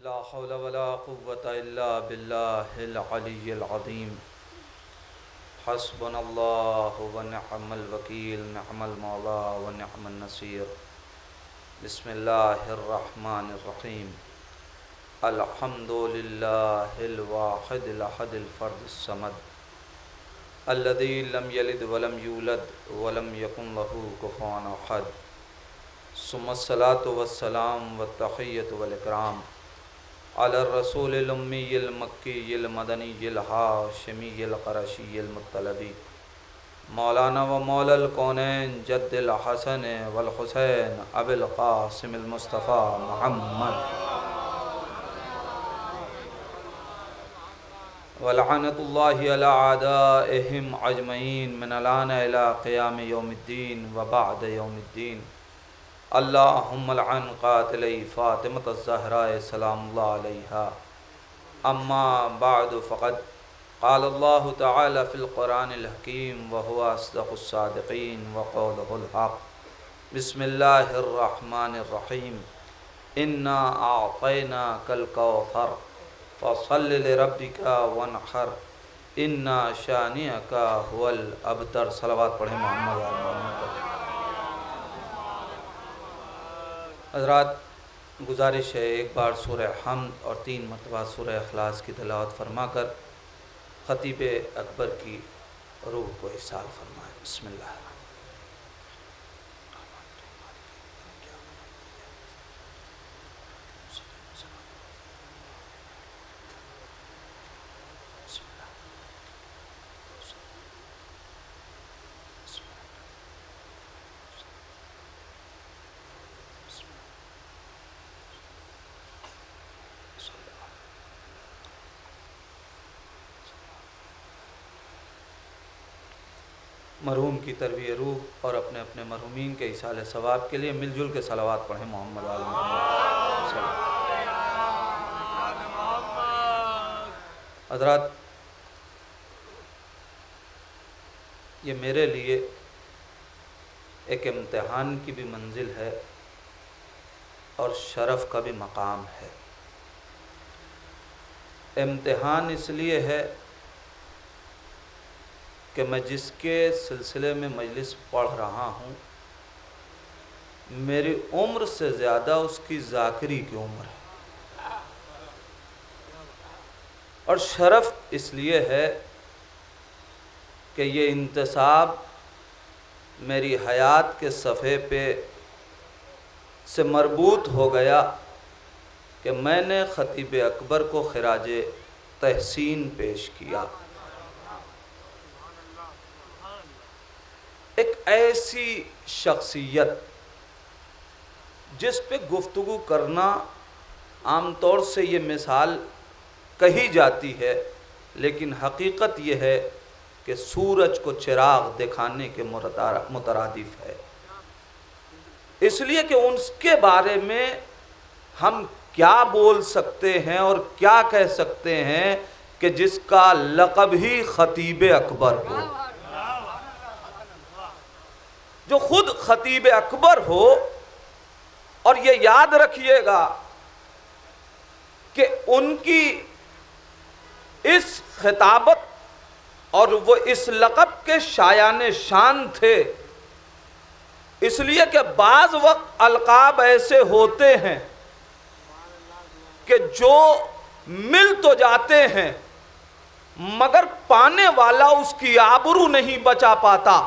لا حول ولا قوة إلا بالله العلي العظيم حسبنا الله ونعم الوكيل نعم المولى ونعم النصير بسم الله الرحمن الرحيم الحمد لله الواحد الأحد الفرد الصمد الذي لم يلد ولم يولد ولم يكن له كفوا أحد ثم الصلاة والسلام والتحية والإكرام على الرسول الأمي المكي المدني الهاشمي القرشي المطلبي مولانا ومولا الكونين جد الحسن والحسين أبي القاسم المصطفى محمد ولعنة الله على أعدائهم أجمعين من الآن إلى قيام يوم الدين وبعد يوم الدين اللهم لعن قاتلي فاطمة الزهراء سلام الله عليها أما بعد فقد قال الله تعالى في القرآن الحكيم وهو أصدق الصادقين وقوله الحق بسم الله الرحمن الرحيم إنا أعطيناك الكوثر فصل لربك وانحر إنا شانئك هو الأبتر صلوات پڑھیں محمد علیہ محمد. حضرات گزارش ہے ایک بار سورہ حمد اور 3 مرتبہ سورہ اخلاص کی تلاوت فرما کر خطیب اکبر کی روح کو ارسال فرمائیں. بسم اللہ. مرحوم کی ترویع روح اور اپنے اپنے مرحومین کے ایصال ثواب کے لیے مل جل کے صلوات پڑھیں محمد علیہ محمد. حضرات یہ میرے لیے ایک امتحان کی بھی منزل ہے اور شرف کا بھی مقام ہے. امتحان اس لیے ہے کہ میں جس کے سلسلے میں مجلس پڑھ رہا ہوں میری عمر سے زیادہ اس کی ذاکری کی عمر ہے. اور شرف اس لیے ہے کہ یہ انتصاب میری حیات کے صفحے پہ سے مربوط ہو گیا کہ میں نے خطیب اکبر کو خراج تحسین پیش کیا. ایک ایسی شخصیت جس پہ گفتگو کرنا عام طور سے یہ مثال کہی جاتی ہے لیکن حقیقت یہ ہے کہ سورج کو چراغ دکھانے کے مترادف ہے. اس لیے کہ اس کے بارے میں ہم کیا بول سکتے ہیں اور کیا کہہ سکتے ہیں کہ جس کا لقب ہی خطیب اکبر ہو. جو خود خطیب اکبر ہو. اور یہ یاد رکھیے گا کہ ان کی اس خطابت اور وہ اس لقب کے شایان شان تھے اس لیے کہ بعض وقت القاب ایسے ہوتے ہیں کہ جو مل تو جاتے ہیں مگر پانے والا اس کی آبرو نہیں بچا پاتا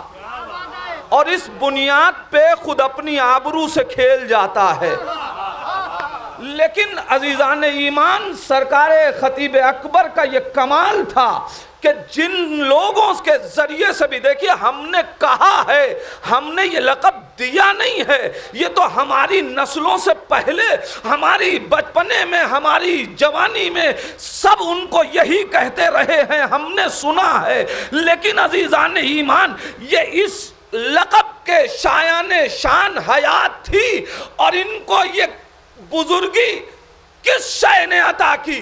اور اس بنیاد پہ خود اپنی آبرو سے کھیل جاتا ہے. لیکن عزیزان ایمان سرکار خطیب اکبر کا یہ کمال تھا کہ جن لوگوں کے ذریعے سے بھی دیکھیے ہم نے کہا ہے ہم نے یہ لقب دیا نہیں ہے. یہ تو ہماری نسلوں سے پہلے ہماری بچپنے میں ہماری جوانی میں سب ان کو یہی کہتے رہے ہیں ہم نے سنا ہے. لیکن عزیزان ایمان یہ اس لقب کے شایان شان حیات تھی اور ان کو یہ بزرگی کس شے نے عطا کی.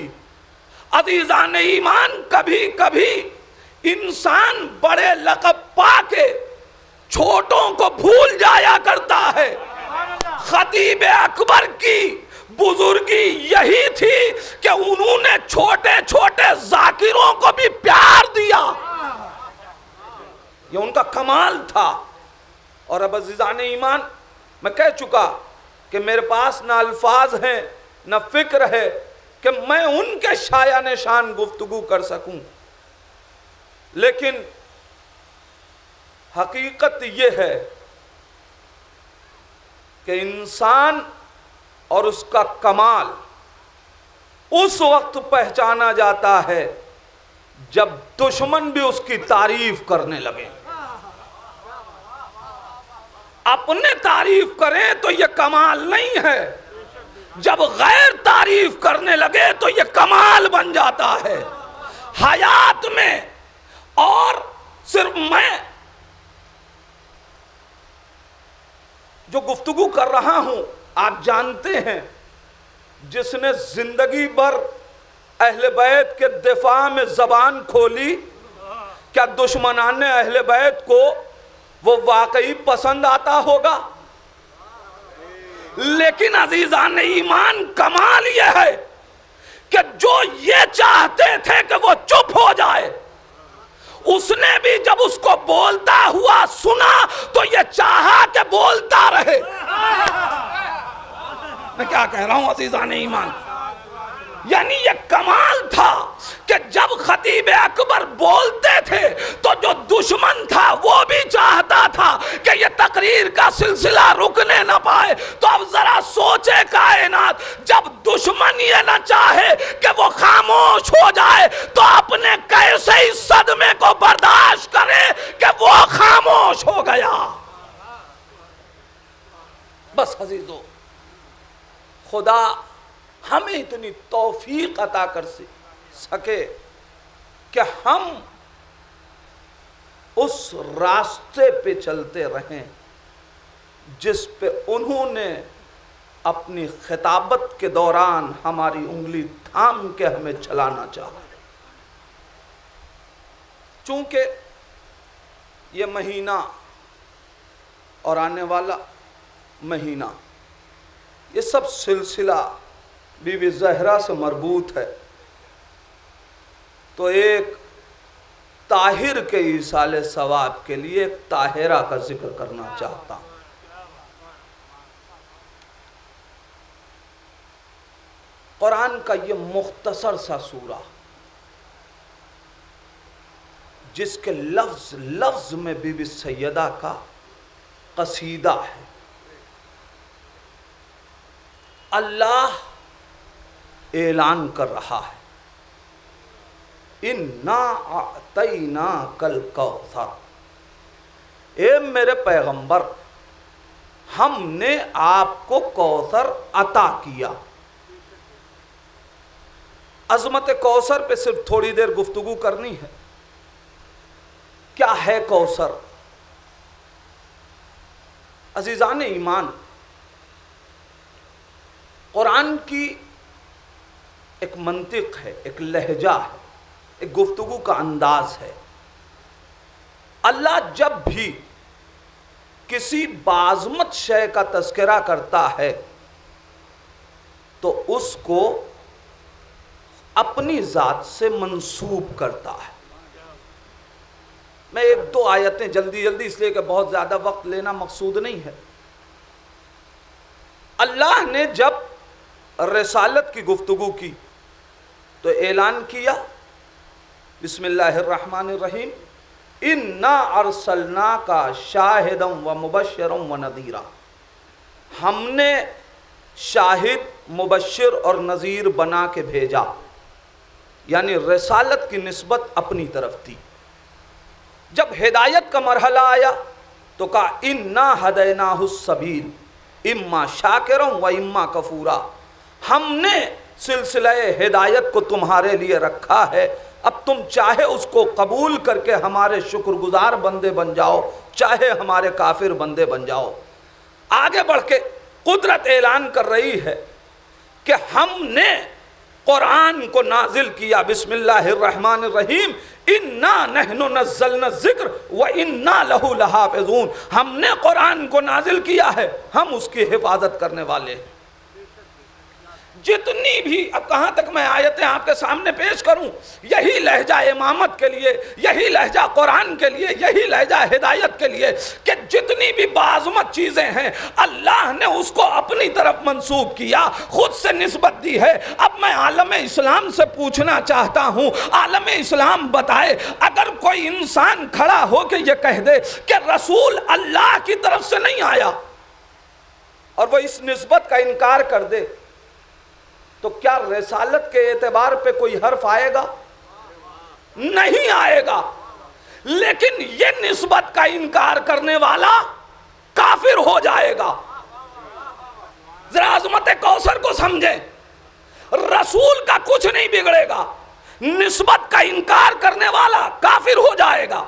عزیزان ایمان کبھی کبھی انسان بڑے لقب پا کے چھوٹوں کو بھول جایا کرتا ہے. خطیب اکبر کی بزرگی یہی تھی انہوں نے چھوٹے چھوٹے ذاکروں کو بھی پیار دیا. یہ ان کا کمال تھا. اور اب عزیزان ایمان، میں کہہ چکا کہ میرے پاس نہ الفاظ ہیں نہ فکر ہے کہ میں ان کے شایان شان گفتگو کر سکوں. لیکن حقیقت یہ ہے کہ انسان اور اس کا کمال اس وقت پہچانا جاتا ہے جب دشمن بھی اس کی تعریف کرنے لگے. اپنے تعریف کریں تو یہ کمال نہیں ہے، جب غیر تعریف کرنے لگے تو یہ کمال بن جاتا ہے. حیات میں اور صرف میں جو گفتگو کر رہا ہوں، آپ جانتے ہیں جس نے زندگی بھر اہل بیت کے دفاع میں زبان کھولی، کیا دشمنان اہل بیت کو وہ واقعی پسند آتا ہوگا؟ لیکن عزیزان ایمان، کمال یہ ہے کہ جو یہ چاہتے تھے کہ وہ چپ ہو جائے، اس نے بھی جب اس کو بولتا ہوا سنا تو یہ چاہا کہ بولتا رہے. میں کیا کہہ رہا ہوں عزیزان ایمان؟ یعنی یہ کمال تھا کہ جب خطیب اکبر بولتے تھے تو جو دشمن تھا وہ بھی چاہتا تھا کہ یہ تقریر کا سلسلہ رکنے نہ پائے. تو اب ذرا سوچے کائنات، جب دشمن یہ نہ چاہے کہ وہ خاموش ہو جائے تو اپنے کیسے اس صدمے کو برداشت کرے کہ وہ خاموش ہو گیا. بس عزیزو، خدا ہمیں اتنی توفیق عطا کر سکے کہ ہم اس راستے پہ چلتے رہیں جس پہ انہوں نے اپنی خطابت کے دوران ہماری انگلی تھام کے ہمیں چلانا چاہا. چونکہ یہ مہینہ اور آنے والا مہینہ، یہ سب سلسلہ بی بی زہرا سے مربوط ہے، تو ایک طاہر کے ایصال ثواب کے لیے ایک طاہرہ کا ذکر کرنا چاہتا ہوں. قرآن کا یہ مختصر سا سورہ جس کے لفظ لفظ میں بی بی سیدہ کا قصیدہ ہے. اللہ اعلان کر رہا ہے، اِنَّا أَعْطَيْنَاكَ الْكَوْثَرَ، اے میرے پیغمبر، ہم نے آپ کو کوثر عطا کیا. عظمت کوثر پہ صرف تھوڑی دیر گفتگو کرنی ہے. کیا ہے کوثر؟ عزیزان ایمان، قرآن کی ایک منطق ہے، ایک لہجہ ہے، ایک گفتگو کا انداز ہے. اللہ جب بھی کسی بعظمت شے کا تذکرہ کرتا ہے تو اس کو اپنی ذات سے منسوب کرتا ہے. میں ایک دو آیتیں جلدی اس لیے کہ بہت زیادہ وقت لینا مقصود نہیں ہے. اللہ نے جب رسالت کی گفتگو کی تو اعلان کیا، بسم اللہ الرحمن الرحیم، اِنَّا أَرْسَلْنَاكَ شَاهِدًا وَمُبَشِّرًا وَنَذِيرًا، ہم نے شاہد، مبشر اور نذیر بنا کے بھیجا. یعنی رسالت کی نسبت اپنی طرف تھی. جب ہدایت کا مرحلہ آیا تو کہا اِنَّا هَدَيْنَاهُ السَّبِيلَ اِمَّا شَاكِرًا وَإِمَّا كَفُورًا، ہم نے سلسلہ ہدایت کو تمہارے لیے رکھا ہے، اب تم چاہے اس کو قبول کر کے ہمارے شکر گزار بندے بن جاؤ، چاہے ہمارے کافر بندے بن جاؤ. آگے بڑھ کے قدرت اعلان کر رہی ہے کہ ہم نے قرآن کو نازل کیا، بسم اللہ الرحمن الرحیم، اِنَّا نَحْنُ نَزَّلْنَا الذِّكْرَ وَإِنَّا لَهُ لَحَافِظُونَ، ہم نے قرآن کو نازل کیا ہے، ہم اس کی حفاظت کرنے والے ہیں. جتنی بھی، اب کہاں تک میں آیتیں آپ کے سامنے پیش کروں، یہی لہجہ امامت کے لیے، یہی لہجہ قرآن کے لیے، یہی لہجہ ہدایت کے لیے کہ جتنی بھی باعظمت چیزیں ہیں اللہ نے اس کو اپنی طرف منسوب کیا، خود سے نسبت دی ہے۔ اب میں عالم اسلام سے پوچھنا چاہتا ہوں، عالم اسلام بتائے، اگر کوئی انسان کھڑا ہو کے یہ کہہ دے کہ رسول اللہ کی طرف سے نہیں آیا اور وہ اس نسبت کا انکار کر دے، تو کیا رسالت کے اعتبار پہ کوئی حرف آئے گا؟ نہیں آئے گا۔ لیکن یہ نسبت کا انکار کرنے والا کافر ہو جائے گا۔ ذرا عظمت کوثر کو سمجھیں، رسول کا کچھ نہیں بگڑے گا، نسبت کا انکار کرنے والا کافر ہو جائے گا۔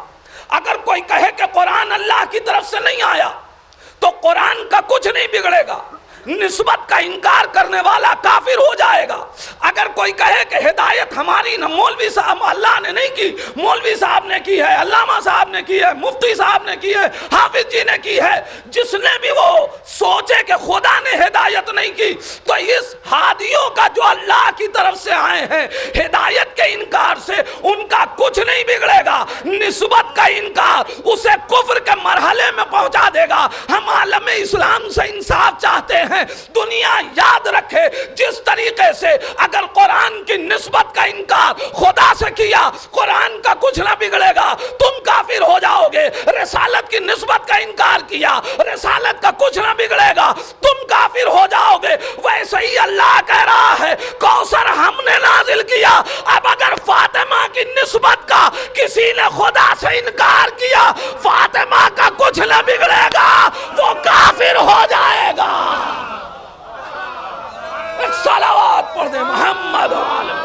اگر کوئی کہے کہ قرآن اللہ کی طرف سے نہیں آیا تو قرآن کا کچھ نہیں بگڑے گا، نسبت کا انکار کرنے والا کافر ہو جائے گا۔ اگر کوئی کہے کہ ہدایت ہماری نہ مولوی صاحب اللہ نے نہیں کی، مولوی صاحب نے کی ہے، علامہ صاحب نے کی ہے، مفتی صاحب نے کی ہے، حافظ جی نے کی ہے، جس نے بھی وہ سوچے کہ خدا نے ہدایت نہیں کی، تو اس ہادیوں کا جو اللہ کی طرف سے آئے ہیں ہدایت کے انکار سے ان کا کچھ نہیں بگڑے گا۔ نسبت کا انکار اسے کفر کے مرحلے میں پہنچا دے گا۔ ہم عالم اسلام سے انصاف چاہتے ہیں، دنیا یاد رکھے جس طریقے سے اگر قرآن کی نسبت کا انکار خدا سے کیا، قرآن کا کچھ نہ بگڑے گا، تم کافر ہو جاؤ گے۔ رسالت کی نسبت کا انکار کیا، رسالت کا کچھ نہ بگڑے گا، تم کافر ہو جاؤ گے۔ ویسے ہی اللہ کہہ رہا ہے کوثر ہم نے نازل کیا۔ اب اگر فاطمہ کی نسبت کا کسی نے خدا سے انکار کیا، فاطمہ کا کچھ نہ بگڑے گا، وہ کافر ہو جائے گا۔ ایک صلوات پڑھ دے محمد عالم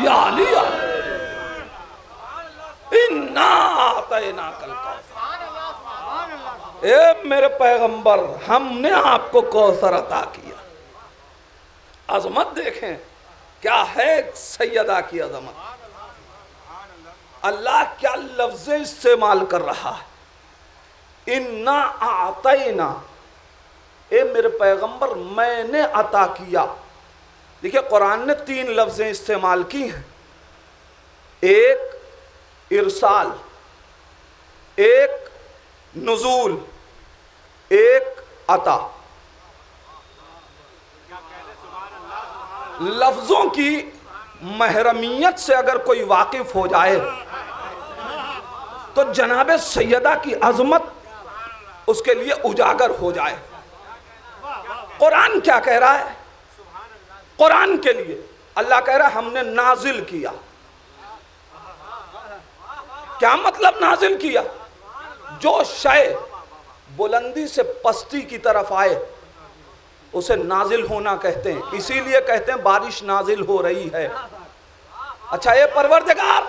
یا علی انا اعطیناک الکوثر۔ اے میرے پیغمبر ہم نے آپ کو کوثر عطا کیا۔ عظمت دیکھیں کیا ہے سیدہ کی عظمت، اللہ کیا لفظیں استعمال کر رہا ہے، انا اعطینا، اے میرے پیغمبر میں نے عطا کیا۔ دیکھیں قرآن نے 3 لفظیں استعمال کی ہیں، ایک ارسال، ایک نزول، ایک عطا۔ لفظوں کی محرمیت سے اگر کوئی واقف ہو جائے تو جناب سیدہ کی عظمت اس کے لیے اجاگر ہو جائے۔ قرآن کیا کہہ رہا ہے؟ قرآن کے لیے اللہ کہہ رہا ہے ہم نے نازل کیا۔ کیا مطلب نازل کیا؟ جو شے بلندی سے پستی کی طرف آئے اسے نازل ہونا کہتے ہیں، اسی لیے کہتے ہیں بارش نازل ہو رہی ہے۔ اچھا اے پروردگار،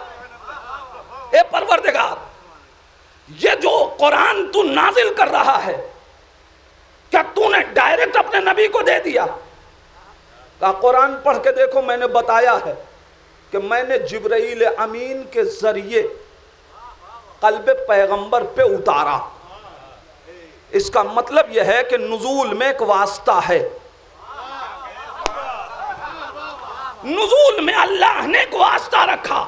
اے پروردگار، یہ جو قرآن تو نازل کر رہا ہے کیا تو نے ڈائریکٹ اپنے نبی کو دے دیا؟ کہا قرآن پڑھ کے دیکھو، میں نے بتایا ہے کہ میں نے جبرائیل امین کے ذریعے قلب پیغمبر پہ اتارا۔ اس کا مطلب یہ ہے کہ نزول میں ایک واسطہ ہے، نزول میں اللہ نے ایک واسطہ رکھا۔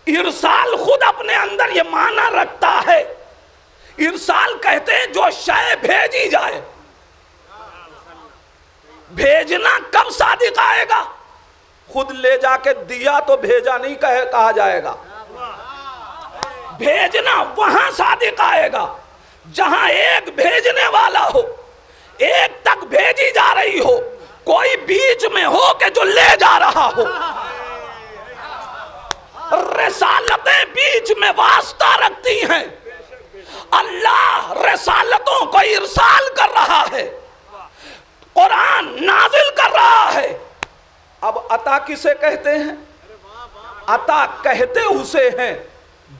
ارسال خود اپنے اندر یہ معنی رکھتا ہے، ارسال کہتے ہیں جو شے بھیجی جائے۔ بھیجنا کب صادق آئے گا؟ خود لے جا کے دیا تو بھیجا نہیں کہا جائے گا، بھیجنا وہاں صادق آئے گا جہاں ایک بھیجنے والا ہو، ایک تک بھیجی جا رہی ہو، کوئی بیچ میں ہو کہ جو لے جا رہا ہو۔ رسالتیں بیچ میں واسطہ رکھتی ہیں، اللہ رسالتوں کو ارسال کر رہا ہے، قرآن نازل کر رہا ہے۔ اب عطا کسے کہتے ہیں؟ عطا کہتے اسے ہیں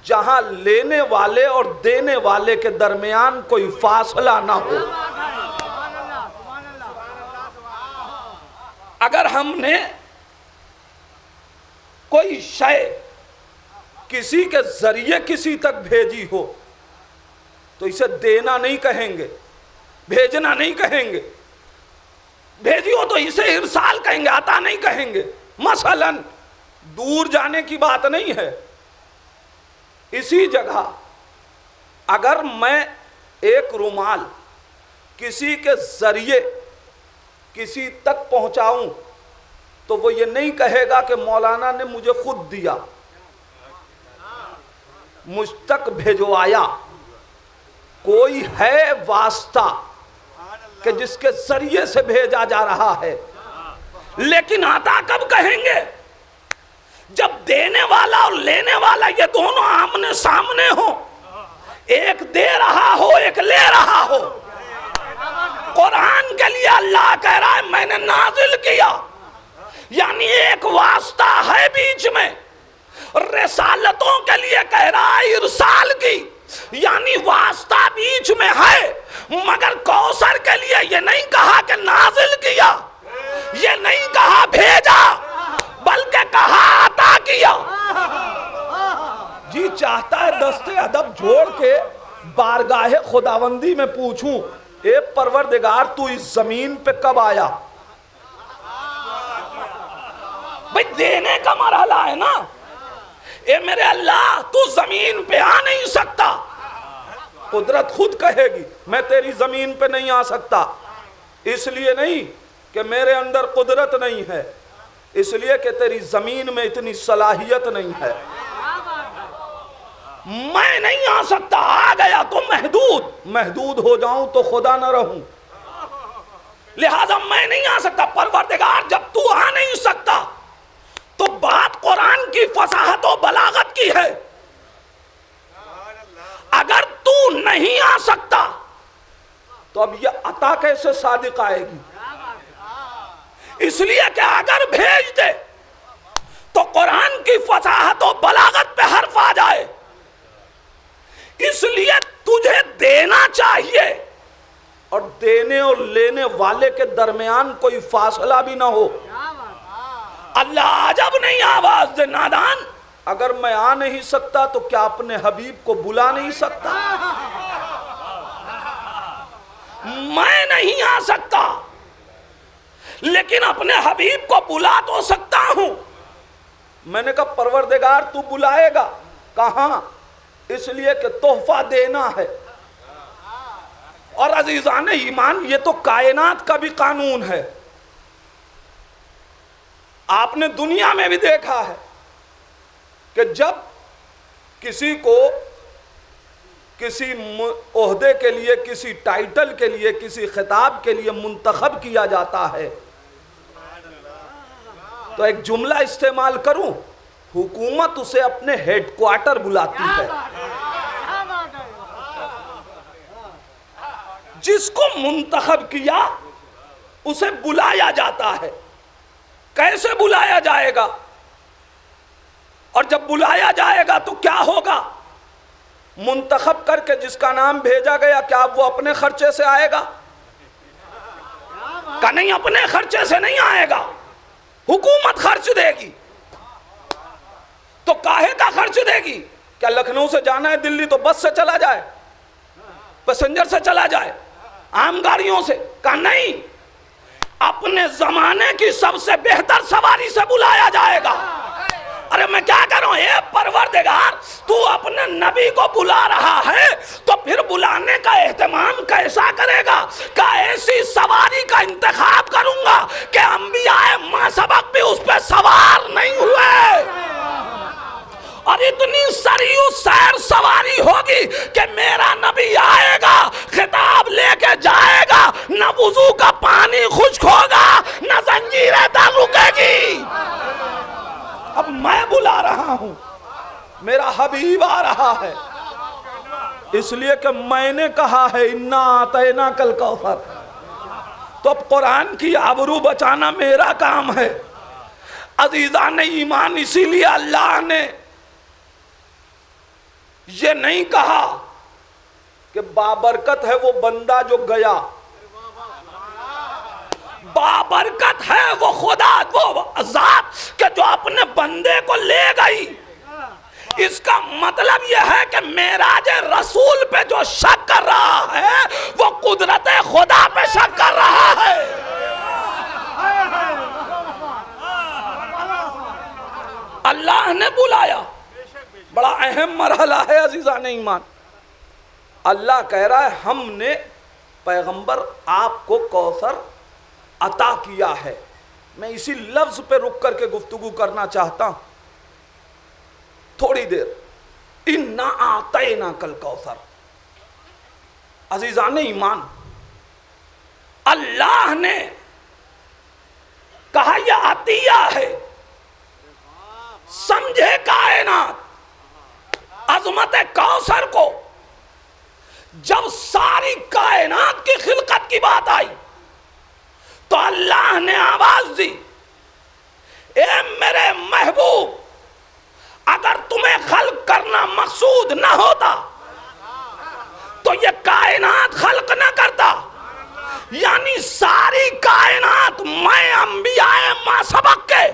جہاں لینے والے اور دینے والے کے درمیان کوئی فاصلہ نہ ہو۔ اگر ہم نے کوئی شے کسی کے ذریعے کسی تک بھیجی ہو تو اسے دینا نہیں کہیں گے، بھیجنا نہیں کہیں گے۔ بھیجی ہو تو اسے ارسال کہیں گے، عطا نہیں کہیں گے۔ مثلا دور جانے کی بات نہیں ہے، اسی جگہ اگر میں ایک رومال کسی کے ذریعے کسی تک پہنچاؤں تو وہ یہ نہیں کہے گا کہ مولانا نے مجھے خود دیا، مجھ تک بھیجوایا، کوئی ہے واسطہ کہ جس کے ذریعے سے بھیجا جا رہا ہے۔ لیکن عطا کب کہیں گے؟ جب دینے والا اور لینے والا یہ دونوں آمنے سامنے ہو، ایک دے رہا ہو ایک لے رہا ہو۔ قرآن کے لیے اللہ کہہ رہا ہے میں نے نازل کیا، یعنی ایک واسطہ ہے بیچ میں۔ رسالتوں کے لیے کہہ رہا ہے ارسال کی، یعنی واسطہ بیچ میں ہے، مگر کوثر کے لیے یہ نہیں کہا کہ نازل کیا، یہ نہیں کہا بھیجا، بلکہ کہا عطا کیا۔ جی چاہتا ہے دست ادب جوڑ کے بارگاہ خداوندی میں پوچھوں، اے پروردگار تو اس زمین پہ کب آیا؟ بھئی دینے کا مرحلہ ہے نا۔ اے میرے اللہ تو زمین پہ آ نہیں سکتا، قدرت خود کہے گی میں تیری زمین پہ نہیں آ سکتا، اس لیے نہیں کہ میرے اندر قدرت نہیں ہے، اس لیے کہ تیری زمین میں اتنی صلاحیت نہیں ہے۔ میں نہیں آ سکتا، آ گیا تو محدود ہو جاؤں تو خدا نہ رہوں، لہذا میں نہیں آ سکتا۔ پروردگار جب تو آ نہیں سکتا تو بات قرآن کی فصاحت و بلاغت کی ہے۔ اگر تو نہیں آ سکتا تو اب یہ عطا کیسے صادق آئے گی؟ اس لیے کہ اگر بھیج دے تو قرآن کی فصاحت و بلاغت پہ حرف آ جائے، اس لیے تجھے دینا چاہیے اور دینے اور لینے والے کے درمیان کوئی فاصلہ بھی نہ ہو۔ اللہ عجب نہیں آواز دے نادان، اگر میں آ نہیں سکتا تو کیا اپنے حبیب کو بلا نہیں سکتا؟ میں نہیں آ سکتا لیکن اپنے حبیب کو بلا تو سکتا ہوں۔ میں نے کہا پروردگار تو بلائے گا کہاں؟ اس لیے کہ تحفہ دینا ہے۔ اور عزیزان ایمان یہ تو کائنات کا بھی قانون ہے۔ آپ نے دنیا میں بھی دیکھا ہے کہ جب کسی کو کسی عہدے کے لیے، کسی ٹائٹل کے لیے، کسی خطاب کے لیے منتخب کیا جاتا ہے تو ایک جملہ استعمال کروں، حکومت اسے اپنے ہیڈ کوارٹر بلاتی ہے۔ جس کو منتخب کیا اسے بلایا جاتا ہے۔ کیسے بلایا جائے گا؟ اور جب بلایا جائے گا تو کیا ہوگا؟ منتخب کر کے جس کا نام بھیجا گیا کیا وہ اپنے خرچے سے آئے گا؟ کہ نہیں، اپنے خرچے سے نہیں آئے گا، حکومت خرچ دے گی۔ تو کاہے کا خرچ دے گی؟ کیا لکھنؤ سے جانا ہے دلی تو بس سے چلا جائے، پیسنجر سے چلا جائے، عام گاڑیوں سے؟ کہ نہیں، اپنے زمانے کی سب سے بہتر سواری سے بلایا جائے گا۔ ارے میں کیا کروں؟ اے پروردگار تو اپنے نبی کو بلا رہا ہے تو پھر بلانے کا اہتمام کیسا کرے گا؟ کہ ایسی سواری کا انتخاب کروں گا کہ انبیاء ماں سبق بھی اس پہ سوار نہیں ہوئے، اور اتنی سریع سیر سواری ہوگی کہ میرا نبی آئے گا، خطاب لے کے جائے گا، نہ وضو کا پانی خشک ہوگا، نہ زنجیریں در رکے گی۔ اب میں بلا رہا ہوں، میرا حبیب آ رہا ہے، اس لیے کہ میں نے کہا ہے اِنَّا أَعْطَيْنَاكَ الْكَوْثَرَ۔ تو اب قرآن کی آبرو بچانا میرا کام ہے۔ عزیزان ایمان، اسی لیے اللہ نے یہ نہیں کہا کہ بابرکت ہے وہ بندہ جو گیا، بابرکت ہے وہ خدا، وہ ذات کہ جو اپنے بندے کو لے گئی۔ اس کا مطلب یہ ہے کہ معراج رسول پہ جو شک کر رہا ہے وہ قدرت خدا پہ شک کر رہا ہے۔ نے بلایا. بڑا اہم مرحلہ ہے عزیزان ایمان. اللہ کہہ رہا ہے ہم نے پیغمبر آپ کو کوثر عطا کیا ہے. میں اسی لفظ پہ رک کر کے گفتگو کرنا چاہتا ہوں تھوڑی دیر. اِنَّا أَعْطَيْنَاكَ الْكَوْثَرَ. عزیزان ایمان, اللہ نے کہا یہ عطیہ ہے. سمجھے کائنات عظمت کوثر کو. جب ساری کائنات کی خلقت کی بات آئی تو اللہ نے آواز دی, اے میرے محبوب, اگر تمہیں خلق کرنا مقصود نہ ہوتا تو یہ کائنات خلق نہ کرتا. یعنی ساری کائنات میں انبیاء ما سبق کے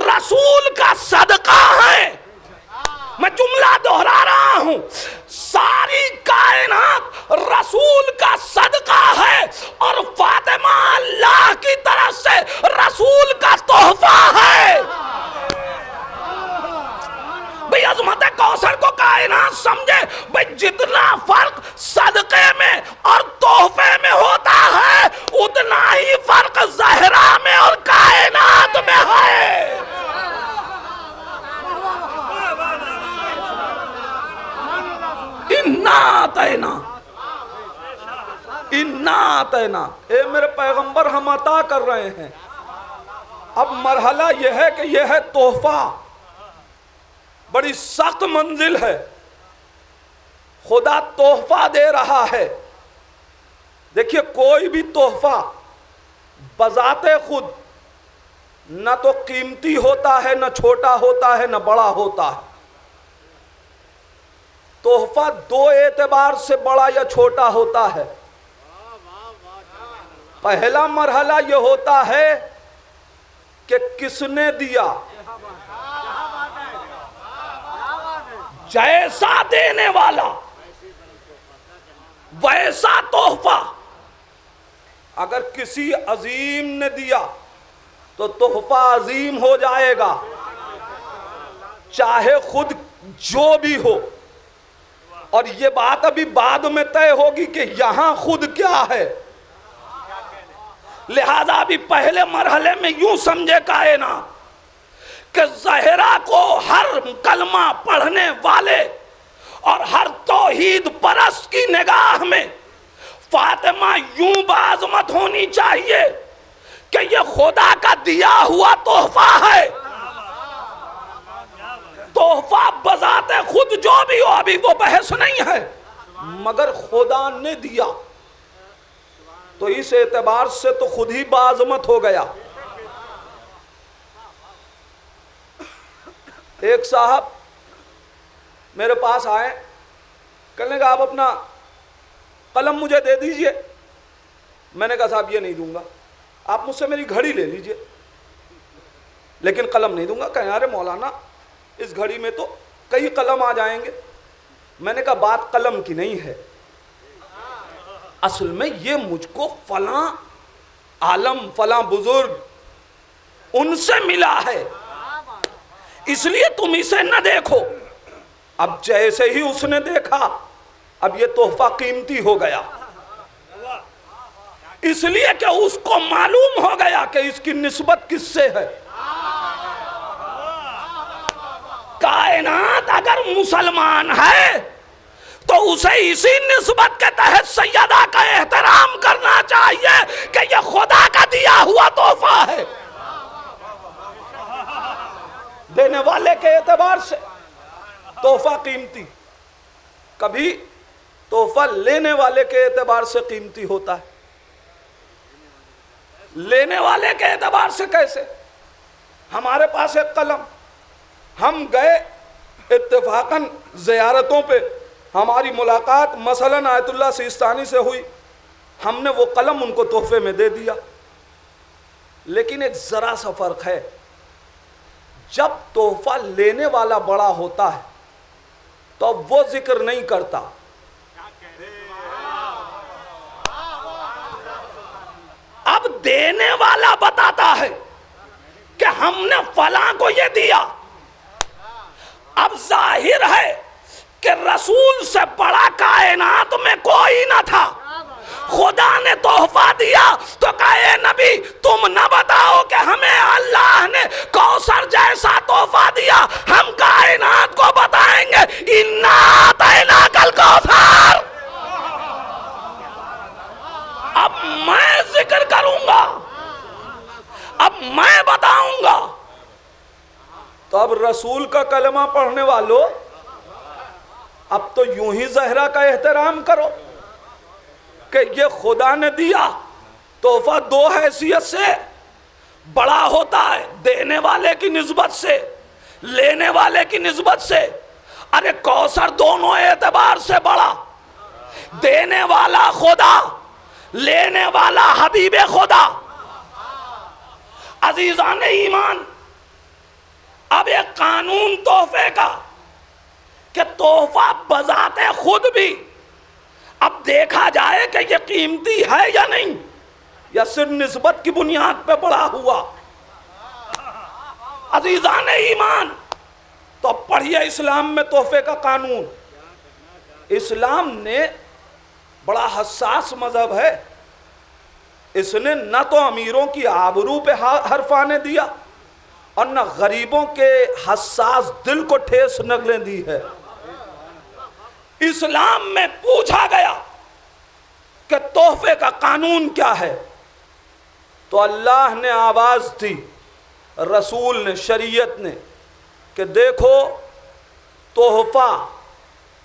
رسول کا صدقہ ہے. میں جملہ دہرا رہا ہوں, ساری کائنات رسول کا صدقہ ہے اور فاطمہ اللہ کی طرف سے رسول کا تحفہ ہے. بھئی عظمت کوثر کو کائنات سمجھے. بھئی جتنا فرق صدقے میں اور تحفے میں ہوتا ہے اتنا ہی فرق زہرا میں اور کائنات میں ہے. اِنَّا أَعْطَيْنَا. اے میرے پیغمبر ہم عطا کر رہے ہیں. اب مرحلہ یہ ہے کہ یہ ہے تحفہ. بڑی سخت منزل ہے. خدا تحفہ دے رہا ہے. دیکھیے کوئی بھی تحفہ بذات خود نہ تو قیمتی ہوتا ہے, نہ چھوٹا ہوتا ہے, نہ بڑا ہوتا ہے. تحفہ دو اعتبار سے بڑا یا چھوٹا ہوتا ہے. پہلا مرحلہ یہ ہوتا ہے کہ کس نے دیا. جیسا دینے والا ویسا تحفہ. اگر کسی عظیم نے دیا تو تحفہ عظیم ہو جائے گا, چاہے خود جو بھی ہو. اور یہ بات ابھی بعد میں طے ہوگی کہ یہاں خود کیا ہے. لہذا ابھی پہلے مرحلے میں یوں سمجھے کائنات کہ زہرا کو ہر کلمہ پڑھنے والے اور ہر توحید پرست کی نگاہ میں فاطمہ یوں بعظمت ہونی چاہیے کہ یہ خدا کا دیا ہوا تحفہ ہے. تحفہ بذات خود جو بھی ہو, ابھی وہ بحث نہیں ہے, مگر خدا نے دیا تو اس اعتبار سے تو خود ہی بعظمت ہو گیا. ایک صاحب میرے پاس آئے, کہنے کا آپ اپنا قلم مجھے دے دیجئے. میں نے کہا صاحب یہ نہیں دوں گا, آپ مجھ سے میری گھڑی لے لیجئے لیکن قلم نہیں دوں گا. کہیں ارے مولانا اس گھڑی میں تو کئی قلم آ جائیں گے. میں نے کہا بات قلم کی نہیں ہے, اصل میں یہ مجھ کو فلاں عالم فلاں بزرگ ان سے ملا ہے, اس لیے تم اسے نہ دیکھو. اب جیسے ہی اس نے دیکھا اب یہ تحفہ قیمتی ہو گیا, اس لیے کہ اس کو معلوم ہو گیا کہ اس کی نسبت کس سے ہے. کائنات اگر مسلمان ہے تو اسے اسی نسبت کے تحت سیدہ کا احترام کرنا چاہیے کہ یہ خدا کا دیا ہوا تحفہ ہے. دینے والے کے اعتبار سے تحفہ قیمتی, کبھی تحفہ لینے والے کے اعتبار سے قیمتی ہوتا ہے. لینے والے کے اعتبار سے کیسے؟ ہمارے پاس ایک قلم, ہم گئے اتفاقاً زیارتوں پہ, ہماری ملاقات مثلاً آیت اللہ سیستانی سے ہوئی, ہم نے وہ قلم ان کو تحفے میں دے دیا. لیکن ایک ذرا سا فرق ہے, جب تحفہ لینے والا بڑا ہوتا ہے تو وہ ذکر نہیں کرتا, اب دینے والا بتاتا ہے کہ ہم نے فلاں کو یہ دیا. اب ظاہر ہے کہ رسول سے بڑا کائنات میں کوئی نہ تھا. خدا نے تحفہ دیا تو کہا اے نبی تم نہ بتاؤ کہ ہمیں اللہ نے کوثر جیسا تحفہ دیا, ہم کائنات کو بتائیں گے اِنَّا أَعْطَيْنَاكَ الْكَوْثَرَ. اب میں ذکر کروں گا, اب میں بتاؤں گا. تو اب رسول کا کلمہ پڑھنے والوں, اب تو یوں ہی زہرا کا احترام کرو کہ یہ خدا نے دیا. تحفہ دو حیثیت سے بڑا ہوتا ہے, دینے والے کی نسبت سے, لینے والے کی نسبت سے. ارے کوثر دونوں اعتبار سے بڑا, دینے والا خدا, لینے والا حبیب خدا. عزیزان ایمان, اب ایک قانون تحفے کا کہ تحفہ بذات خود بھی اب دیکھا جائے کہ یہ قیمتی ہے یا نہیں, یا صرف نسبت کی بنیاد پہ بڑا ہوا. عزیزان ایمان, تو پڑھیے اسلام میں تحفے کا قانون. اسلام نے بڑا حساس مذہب ہے, اس نے نہ تو امیروں کی آبرو پہ حرف آنے دیا اور نہ غریبوں کے حساس دل کو ٹھیس نگلیں دی ہے. اسلام میں پوچھا گیا کہ تحفے کا قانون کیا ہے, تو اللہ نے آواز دی, رسول نے, شریعت نے, کہ دیکھو تحفہ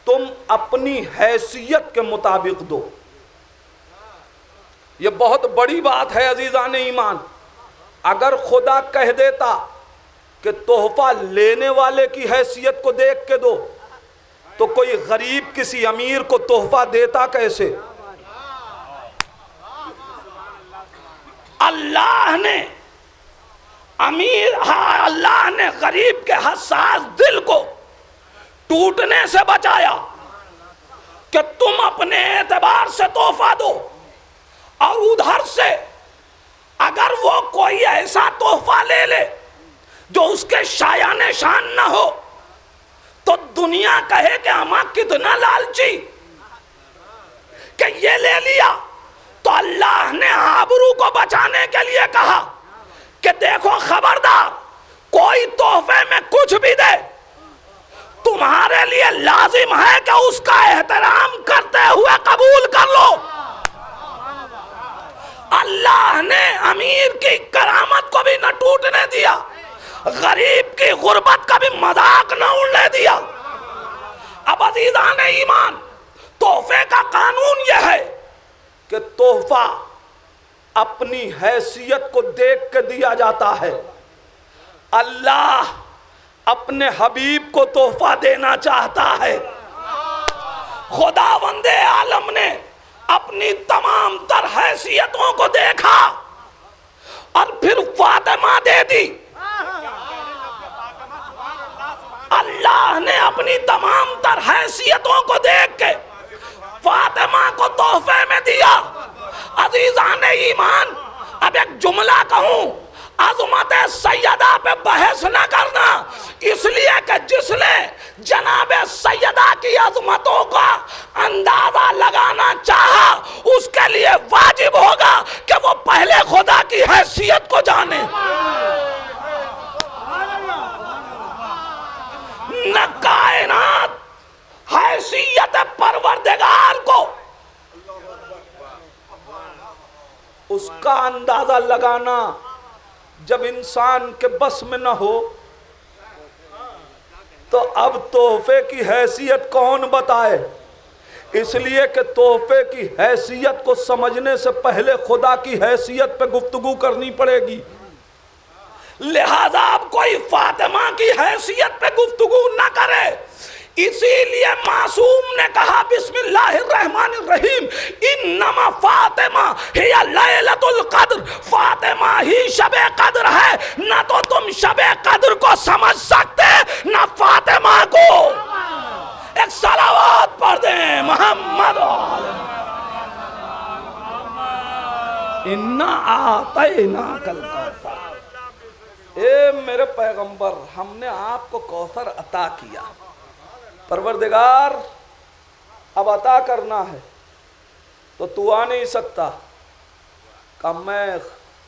تم اپنی حیثیت کے مطابق دو. یہ بہت بڑی بات ہے عزیزان ایمان. اگر خدا کہہ دیتا کہ تحفہ لینے والے کی حیثیت کو دیکھ کے دو, تو کوئی غریب کسی امیر کو تحفہ دیتا کیسے؟ اللہ نے غریب کے حساس دل کو ٹوٹنے سے بچایا کہ تم اپنے اعتبار سے تحفہ دو, اور ادھر سے اگر وہ کوئی ایسا تحفہ لے لے جو اس کے شایان شان نہ ہو تو دنیا کہے کہ ہمیں کتنا لالچی کہ یہ لے لیا. تو اللہ نے آبرو کو بچانے کے لیے کہا کہ دیکھو خبردار, کوئی تحفے میں کچھ بھی دے, تمہارے لیے لازم ہے کہ اس کا احترام کرتے ہوئے قبول کر لو. اللہ نے امیر کی کرامت کو بھی نہ ٹوٹنے دیا, غریب کی غربت کا بھی مذاق نہ اڑنے دیا. اب عزیزان ایمان, تحفے کا قانون یہ ہے کہ تحفہ اپنی حیثیت کو دیکھ کے دیا جاتا ہے. اللہ اپنے حبیب کو تحفہ دینا چاہتا ہے. خداوند عالم نے اپنی تمام تر حیثیتوں کو دیکھا اور پھر فاطمہ دے دی. اللہ نے اپنی تمام تر حیثیتوں کو دیکھ کے فاطمہ کو تحفے میں دیا. عزیزان ایمان, اب ایک جملہ کہوں, عظمت سیدہ پہ بحث نہ کرنا, اس لیے کہ جس نے جناب سیدہ کی عظمتوں کا اندازہ لگانا چاہا اس کے لیے واجب ہوگا کہ وہ پہلے خدا کی حیثیت کو جانے. نہ کائنات حیثیت پروردگار کو اس کا اندازہ لگانا جب انسان کے بس میں نہ ہو, تو اب تحفے کی حیثیت کون بتائے؟ اس لیے کہ تحفے کی حیثیت کو سمجھنے سے پہلے خدا کی حیثیت پہ گفتگو کرنی پڑے گی. لہذا اب کوئی فاطمہ کی حیثیت پہ گفتگو نہ کرے. اسی لیے معصوم نے کہا بسم اللہ الرحمن الرحیم, انما فاطمہ ہی لیلۃ القدر, فاطمہ ہی شب قدر ہے. نہ تو تم شب قدر کو سمجھ سکتے نہ فاطمہ کو. ایک صلوات پڑھ دیں محمد انا اعطیناک الکوثر. اے میرے پیغمبر ہم نے آپ کو کوثر عطا کیا، پروردگار اب عطا کرنا ہے تو تو آ نہیں سکتا، کہ میں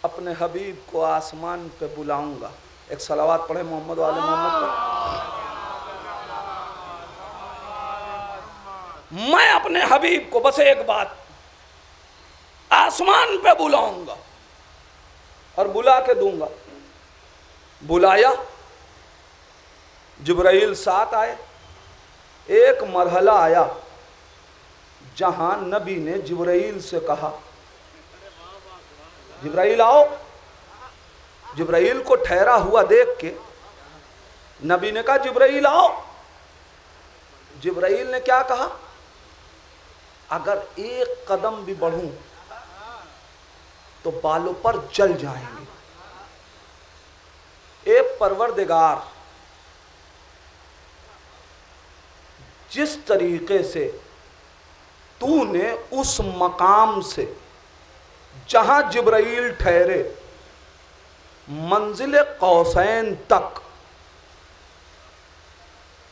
اپنے حبیب کو آسمان پہ بلاؤں گا۔ ایک صلوات پڑھے محمد والے محمد پر۔ میں اپنے حبیب کو بس ایک بات، آسمان پہ بلاؤں گا اور بلا کے دوں گا۔ بلایا، جبرائیل ساتھ آئے۔ ایک مرحلہ آیا جہاں نبی نے جبرائیل سے کہا جبرائیل آؤ۔ جبرائیل کو ٹھہرا ہوا دیکھ کے نبی نے کہا جبرائیل آؤ۔ جبرائیل نے کیا کہا؟ اگر ایک قدم بھی بڑھوں تو بالوں پر جل جائیں گے۔ اے پروردگار، جس طریقے سے تو نے اس مقام سے جہاں جبرائیل ٹھہرے منزل قوسین تک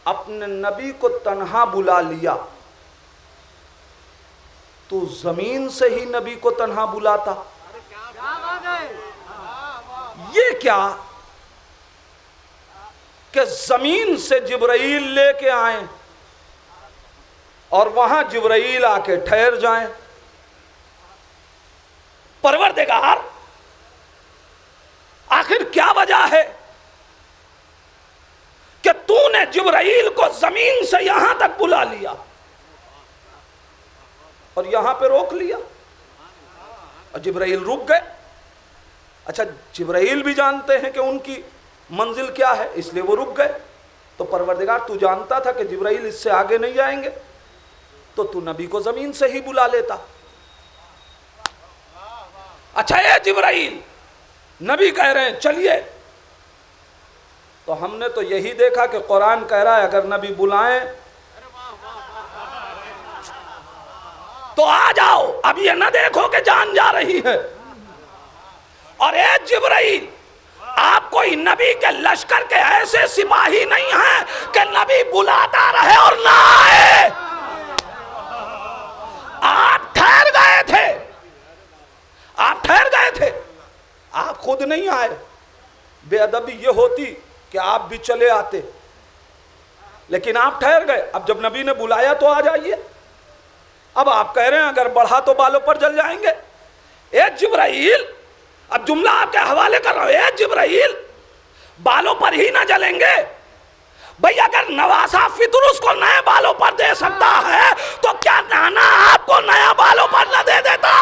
اپنے نبی کو تنہا بلا لیا، تو زمین سے ہی نبی کو تنہا بلاتا۔ یہ کیا کہ زمین سے جبرائیل لے کے آئیں اور وہاں جبرائیل آ کے ٹھہر جائیں۔ پروردگار آخر کیا وجہ ہے کہ تو نے جبرائیل کو زمین سے یہاں تک بلا لیا اور یہاں پہ روک لیا اور جبرائیل رک گئے؟ اچھا جبرائیل بھی جانتے ہیں کہ ان کی منزل کیا ہے، اس لیے وہ رک گئے۔ تو پروردگار تو جانتا تھا کہ جبرائیل اس سے آگے نہیں جائیں گے، تو تو نبی کو زمین سے ہی بلا لیتا۔ اچھا اے جبرائیل، نبی کہہ رہے ہیں چلیے، تو ہم نے تو یہی دیکھا کہ قرآن کہہ رہا ہے اگر نبی بلائیں تو آ جاؤ، اب یہ نہ دیکھو کہ جان جا رہی ہے۔ اور اے جبرائیل، آپ کوئی نبی کے لشکر کے ایسے سپاہی نہیں ہیں کہ نبی بلاتا رہے اور نہ آئے۔ آپ ٹھہر گئے تھے، آپ ٹھہر گئے تھے، آپ خود نہیں آئے۔ بے ادبی یہ ہوتی کہ آپ بھی چلے آتے، لیکن آپ ٹھہر گئے۔ اب جب نبی نے بلایا تو آ جائیے۔ اب آپ کہہ رہے ہیں اگر بڑھا تو بالوں پر جل جائیں گے۔ اے جبرائیل، اب جملہ آپ کے حوالے کر رہا ہوں، اے جبرائیل، بالوں پر ہی نہ جلیں گے؟ بھئی اگر نواسا فطرس کو نئے بالوں پر دے سکتا ہے تو کیا نانا آپ کو نیا بالوں پر نہ دے دیتا؟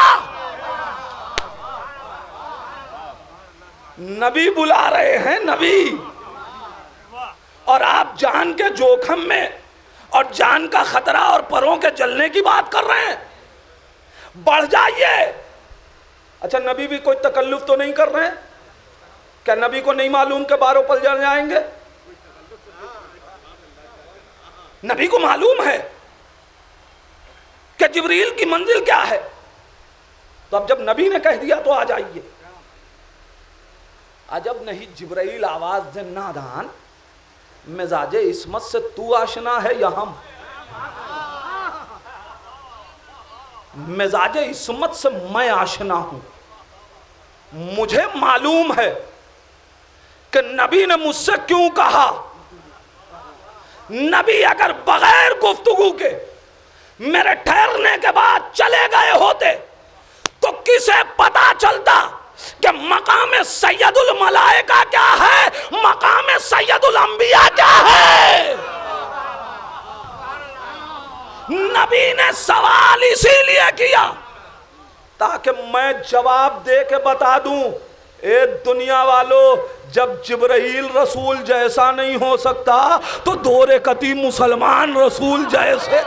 نبی بلا رہے ہیں، نبی، اور آپ جان کے جوخم میں اور جان کا خطرہ اور پروں کے جلنے کی بات کر رہے ہیں۔ بڑھ جائیے۔ اچھا نبی بھی کوئی تکلف تو نہیں کر رہے ہیں؟ کیا نبی کو نہیں معلوم کہ بالوں پر جل جائیں گے؟ نبی کو معلوم ہے کہ جبریل کی منزل کیا ہے۔ تو اب جب نبی نے کہہ دیا تو آ جائیے۔ عجب نہیں جبرائیل آواز دے نادان، مزاج عصمت سے تو آشنا ہے یا ہم؟ مزاج عصمت سے میں آشنا ہوں۔ مجھے معلوم ہے کہ نبی نے مجھ سے کیوں کہا۔ نبی اگر بغیر گفتگو کے میرے ٹھہرنے کے بعد چلے گئے ہوتے تو کسے پتا چلتا کہ مقام سید الملائکہ کیا ہے، مقام سید الانبیاء کیا ہے؟ نبی نے سوال اسی لیے کیا تاکہ میں جواب دے کے بتا دوں، اے دنیا والو، جب جبرائیل رسول جیسا نہیں ہو سکتا تو دو رکعتی مسلمان رسول جیسے۔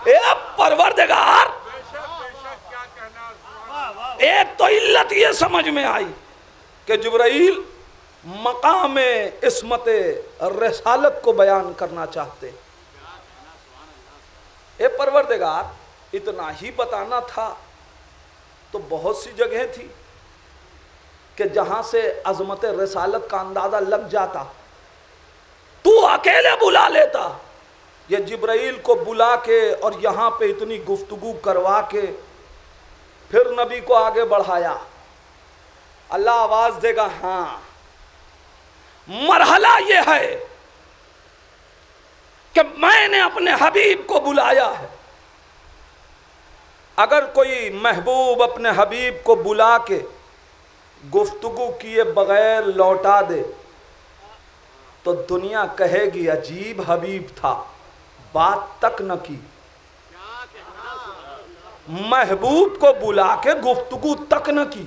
اے پروردگار، ایک تو علت یہ سمجھ میں آئی کہ جبرائیل مقام عصمت رسالت کو بیان کرنا چاہتے۔ اے پروردگار، اتنا ہی بتانا تھا تو بہت سی جگہیں تھی کہ جہاں سے عظمت رسالت کا اندازہ لگ جاتا، تو اکیلے بلا لیتا، یہ جبرائیل کو بلا کے اور یہاں پہ اتنی گفتگو کروا کے پھر نبی کو آگے بڑھایا۔ اللہ آواز دے گا ہاں، مرحلہ یہ ہے کہ میں نے اپنے حبیب کو بلایا ہے۔ اگر کوئی محبوب اپنے حبیب کو بلا کے گفتگو کیے بغیر لوٹا دے تو دنیا کہے گی عجیب حبیب تھا، بات تک نہ کی۔ محبوب کو بلا کے گفتگو تک نہ کی،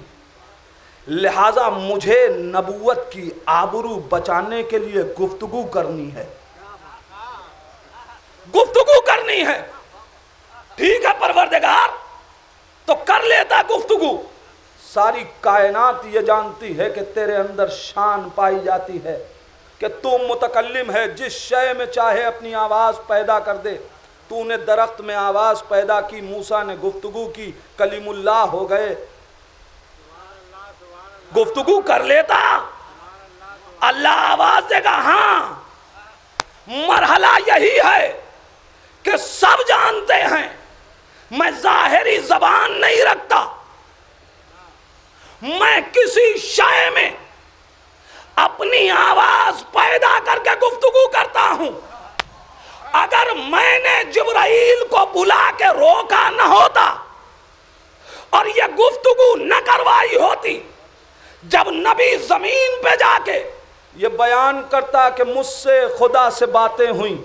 لہذا مجھے نبوت کی آبرو بچانے کے لیے گفتگو کرنی ہے، گفتگو کرنی ہے۔ ٹھیک ہے پروردگار، تو کر لیتا گفتگو۔ ساری کائنات یہ جانتی ہے کہ تیرے اندر شان پائی جاتی ہے کہ تو متکلم ہے، جس شے میں چاہے اپنی آواز پیدا کر دے۔ تو نے درخت میں آواز پیدا کی، موسیٰ نے گفتگو کی، کلیم اللہ ہو گئے۔ گفتگو کر لیتا، اللہ آواز دے گا ہاں۔ مرحلہ یہی ہے کہ سب جانتے ہیں میں ظاہری زبان نہیں رکھتا، میں کسی شے میں اپنی آواز پیدا کر کے گفتگو کرتا ہوں۔ اگر میں نے جبرائیل کو بلا کے روکا نہ ہوتا اور یہ گفتگو نہ کروائی ہوتی، جب نبی زمین پہ جا کے یہ بیان کرتا کہ مجھ سے خدا سے باتیں ہوئیں،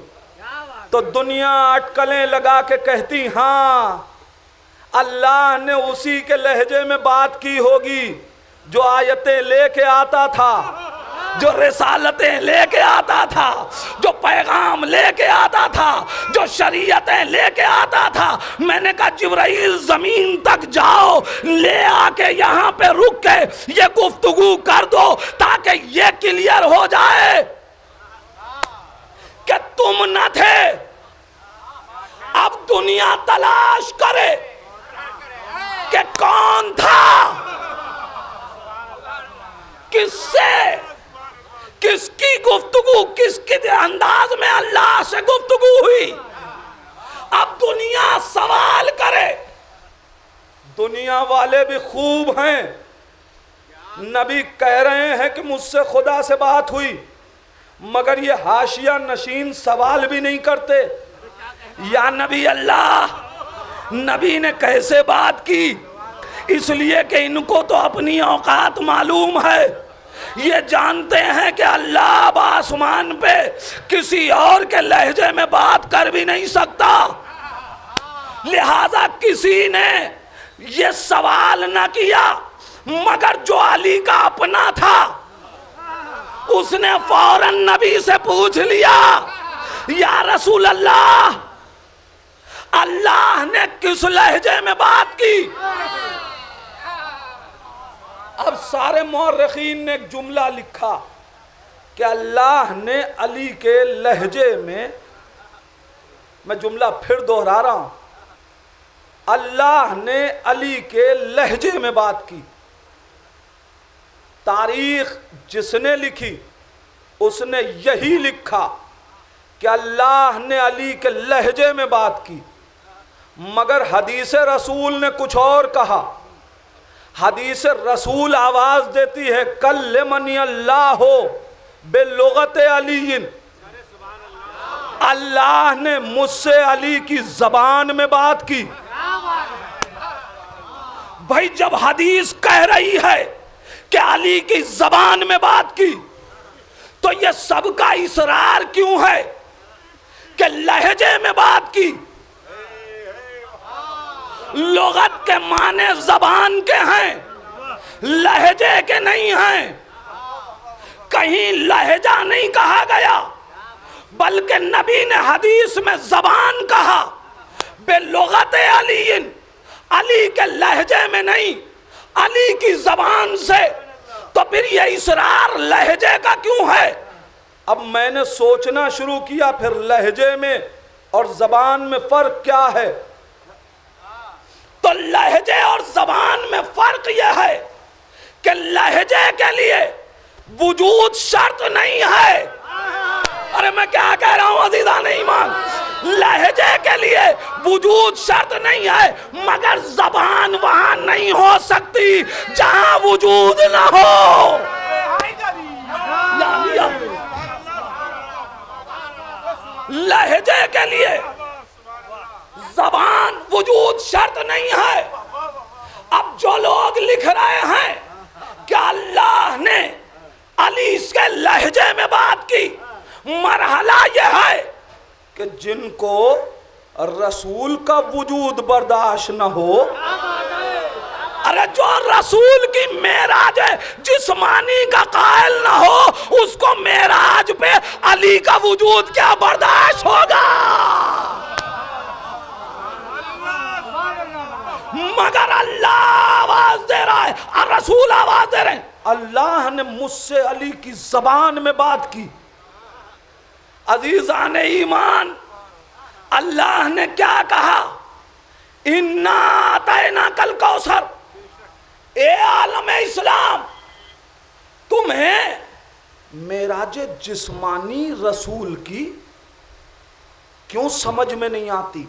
تو دنیا اٹکلیں لگا کے کہتی ہاں اللہ نے اسی کے لہجے میں بات کی ہوگی جو آیتیں لے کے آتا تھا، جو رسالتیں لے کے آتا تھا، جو پیغام لے کے آتا تھا، جو شریعتیں لے کے آتا تھا۔ میں نے کہا جبرائیل زمین تک جاؤ، لے آ کے یہاں پہ رک کے یہ گفتگو کر دو تاکہ یہ کلیئر ہو جائے کہ تم نہ تھے۔ اب دنیا تلاش کرے کہ کون تھا، کس سے، کس کی گفتگو، کس کے انداز میں اللہ سے گفتگو ہوئی۔ اب دنیا سوال کرے۔ دنیا والے بھی خوب ہیں، نبی کہہ رہے ہیں کہ مجھ سے خدا سے بات ہوئی، مگر یہ حاشیہ نشین سوال بھی نہیں کرتے، یا نبی اللہ، نبی نے کیسے بات کی؟ اس لیے کہ ان کو تو اپنی اوقات معلوم ہے، یہ جانتے ہیں کہ اللہ بآسمان پہ کسی اور کے لہجے میں بات کر بھی نہیں سکتا، لہذا کسی نے یہ سوال نہ کیا، مگر جو علی کا اپنا تھا اس نے فوراً نبی سے پوچھ لیا، یا رسول اللہ، اللہ نے کس لہجے میں بات کی؟ اب سارے مورخین نے ایک جملہ لکھا کہ اللہ نے علی کے لہجے میں جملہ پھر دہرا رہا ہوں، اللہ نے علی کے لہجے میں بات کی۔ تاریخ جس نے لکھی اس نے یہی لکھا کہ اللہ نے علی کے لہجے میں بات کی، مگر حدیث رسول نے کچھ اور کہا۔ حدیث رسول آواز دیتی ہے کلمنی اللہ بلغت علی، اللہ نے مجھ سے علی کی زبان میں بات کی۔ بھائی جب حدیث کہہ رہی ہے کہ علی کی زبان میں بات کی تو یہ سب کا اصرار کیوں ہے کہ لہجے میں بات کی؟ لغت کے معنی زبان کے ہیں، لہجے کے نہیں ہیں۔ کہیں لہجہ نہیں کہا گیا بلکہ نبی نے حدیث میں زبان کہا، بلغت علی، علی کے لہجے میں نہیں، علی کی زبان سے۔ تو پھر یہ اصرار لہجے کا کیوں ہے؟ اب میں نے سوچنا شروع کیا پھر لہجے میں اور زبان میں فرق کیا ہے، تو لہجے اور زبان میں فرق یہ ہے کہ لہجے کے لیے وجود شرط نہیں ہے. ارے میں کیا کہہ رہا ہوں عزیزان ایمان؟ لہجے کے لیے وجود شرط نہیں ہے، مگر زبان وہاں نہیں ہو سکتی جہاں وجود نہ ہو. لہجے کے لیے زبان وجود شرط نہیں ہے. اب جو لوگ لکھ رہے ہیں کہ اللہ نے علی کے لہجے میں بات کی، مرحلہ یہ ہے کہ جن کو رسول کا وجود برداشت نہ ہو. ارے جو رسول کی معراج جسمانی کا قائل نہ ہو، اس کو معراج پہ علی کا وجود کیا برداشت ہوگا؟ مگر اللہ آواز دے رہا ہے اور رسول آواز دے رہے ہیں. اللہ نے مجھ سے علی کی زبان میں بات کی. عزیزان ایمان، اللہ نے کیا کہا؟ اِنَّا أَعْطَيْنَاكَ الْكَوْثَرَ. اے عالم اسلام، تمہیں معراج جسمانی رسول کی کیوں سمجھ میں نہیں آتی؟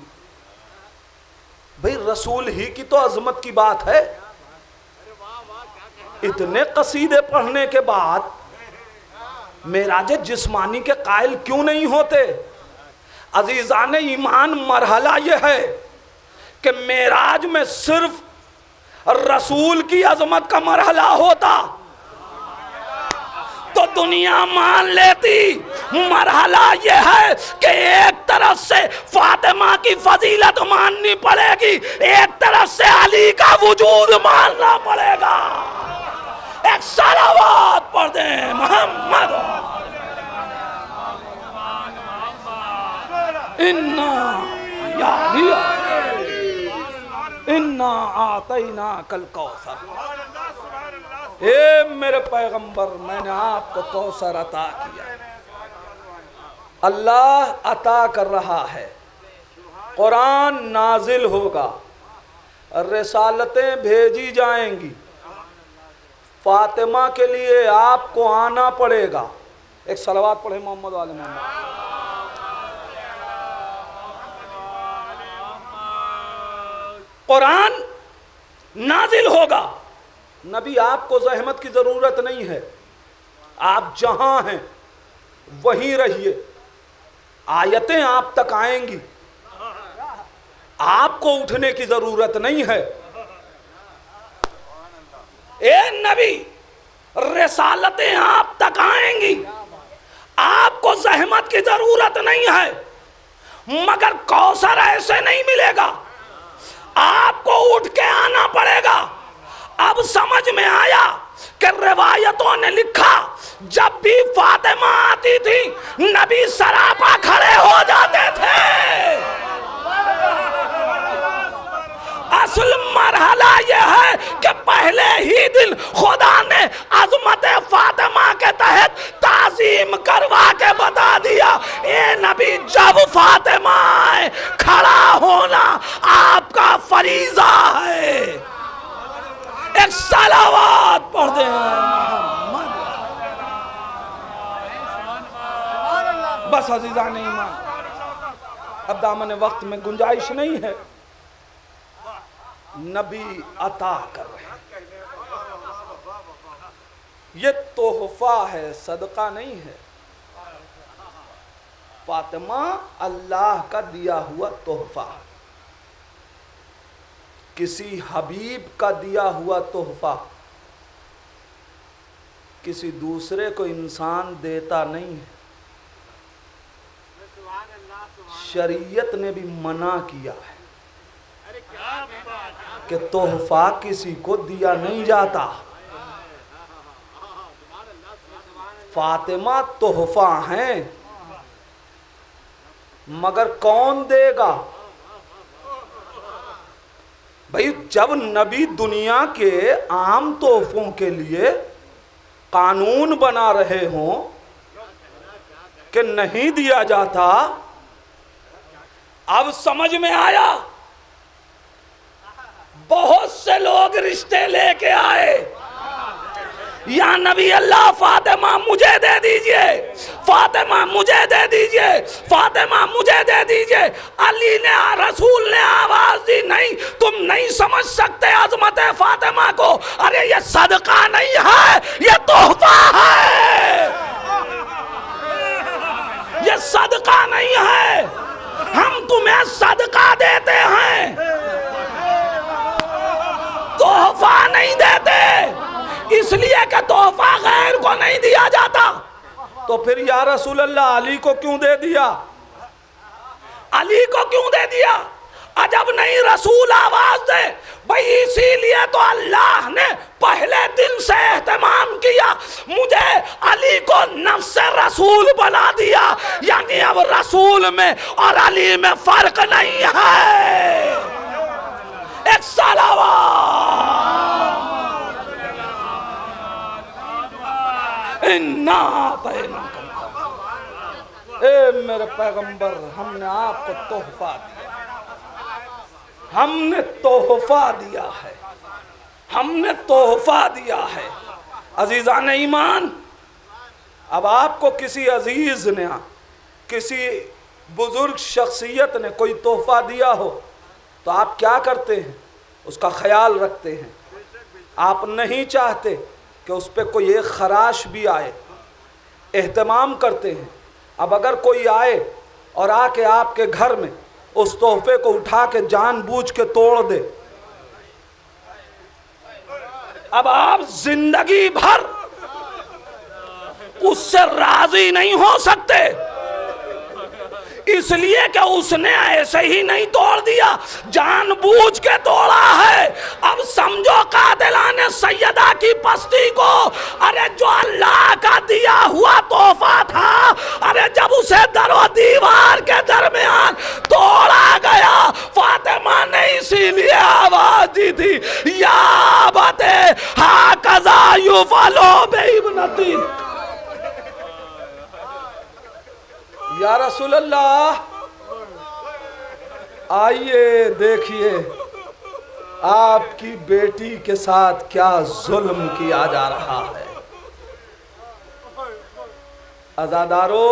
بھئی رسول ہی کی تو عظمت کی بات ہے. اتنے قصیدے پڑھنے کے بعد معراج جسمانی کے قائل کیوں نہیں ہوتے؟ عزیزان ایمان، مرحلہ یہ ہے کہ معراج میں صرف رسول کی عظمت کا مرحلہ ہوتا تو دنیا مان لیتی. مرحلہ یہ ہے کہ ایک طرف سے فاطمہ کی فضیلت ماننی پڑے گی، ایک طرف سے علی کا وجود ماننا پڑے گا. ایک صلوات پڑھ دیں محمد. اِنَّا أَعْطَيْنَاكَ الْكَوْثَرَ. اے میرے پیغمبر، میں نے آپ کو کوثر عطا کیا. اللہ عطا کر رہا ہے. قرآن نازل ہوگا، رسالتیں بھیجی جائیں گی. فاطمہ کے لیے آپ کو آنا پڑے گا. ایک صلوات پڑھیں محمد والے محمد. قرآن نازل ہوگا. نبی آپ کو زحمت کی ضرورت نہیں ہے، آپ جہاں ہیں وہیں رہیے. آیتیں آپ تک آئیں گی، آپ کو اٹھنے کی ضرورت نہیں ہے. اے نبی، رسالتیں آپ تک آئیں گی، آپ کو زحمت کی ضرورت نہیں ہے. مگر کوثر ایسے نہیں ملے گا، آپ کو اٹھ کے آنا پڑے گا. اب سمجھ میں آیا کہ روایتوں نے لکھا جب بھی فاطمہ آتی تھی نبی سراپا کھڑے ہو جاتے تھے. اصل مرحلہ یہ ہے کہ پہلے ہی دن خدا نے عظمت فاطمہ کے تحت تعظیم کروا کے بتا دیا، اے نبی جب فاطمہ آئے کھڑا ہونا آپ کا فریضہ ہے. ایک صلوات پڑھ دیں محمد. بس عزیزان ایمان، اب دامن وقت میں گنجائش نہیں ہے. نبی عطا کر رہے ہیں. یہ تحفہ ہے، صدقہ نہیں ہے. فاطمہ اللہ کا دیا ہوا تحفہ، کسی حبیب کا دیا ہوا تحفہ کسی دوسرے کو انسان دیتا نہیں ہے. شریعت نے بھی منع کیا ہے کہ تحفہ کسی کو دیا نہیں جاتا. فاطمہ تحفہ ہیں، مگر کون دے گا؟ بھئی جب نبی دنیا کے عام تحفوں کے لیے قانون بنا رہے ہوں کہ نہیں دیا جاتا، اب سمجھ میں آیا بہت سے لوگ رشتے لے کے آئے، یا نبی اللہ فاطمہ مجھے دے دیجئے، فاطمہ مجھے دے دیجئے، فاطمہ مجھے دے دیجئے۔ علی نے، رسول نے آواز دی، نہیں تم نہیں سمجھ سکتے عظمت فاطمہ کو، ارے یہ صدقہ نہیں ہے، یہ تحفہ ہے، یہ صدقہ نہیں ہے، ہم تمہیں صدقہ دیتے ہیں، تحفہ نہیں دیتے، اس لیے کہ تحفہ غیر کو نہیں دیا جاتا۔ تو پھر یا رسول اللہ علی کو کیوں دے دیا؟ علی کو کیوں دے دیا؟ عجب نہیں رسول آواز دے، بھئی اسی لیے تو اللہ نے پہلے دن سے اہتمام کیا، مجھے علی کو نفس رسول بنا دیا، یعنی اب رسول میں اور علی میں فرق نہیں ہے۔ ایک صلوات اے میرے پیغمبر، ہم نے آپ کو تحفہ دیا، ہم نے تحفہ دیا ہے، ہم نے تحفہ دیا ہے۔ عزیزان ایمان، اب آپ کو کسی عزیز نے، کسی بزرگ شخصیت نے کوئی تحفہ دیا ہو تو آپ کیا کرتے ہیں؟ اس کا خیال رکھتے ہیں، آپ نہیں چاہتے کہ اس پہ کوئی ایک خراش بھی آئے، اہتمام کرتے ہیں۔ اب اگر کوئی آئے اور آ کے آپ کے گھر میں اس تحفے کو اٹھا کے جان بوجھ کے توڑ دے، اب آپ زندگی بھر اس سے راضی نہیں ہو سکتے، اس لیے کہ اس نے ایسے ہی نہیں توڑ دیا، جان بوجھ کے توڑا ہے۔ اب سمجھو قاتلان سیدہ کی پستی کو، ارے جو اللہ کا دیا ہوا تحفہ تھا، ارے جب اسے در و دیوار کے درمیان توڑا گیا، فاطمہ نے اسی لیے آواز دی تھی، یا بتے ہاکذا یفعلو بابنتی، یا رسول اللہ آئیے دیکھیے آپ کی بیٹی کے ساتھ کیا ظلم کیا جا رہا ہے۔ عزادارو،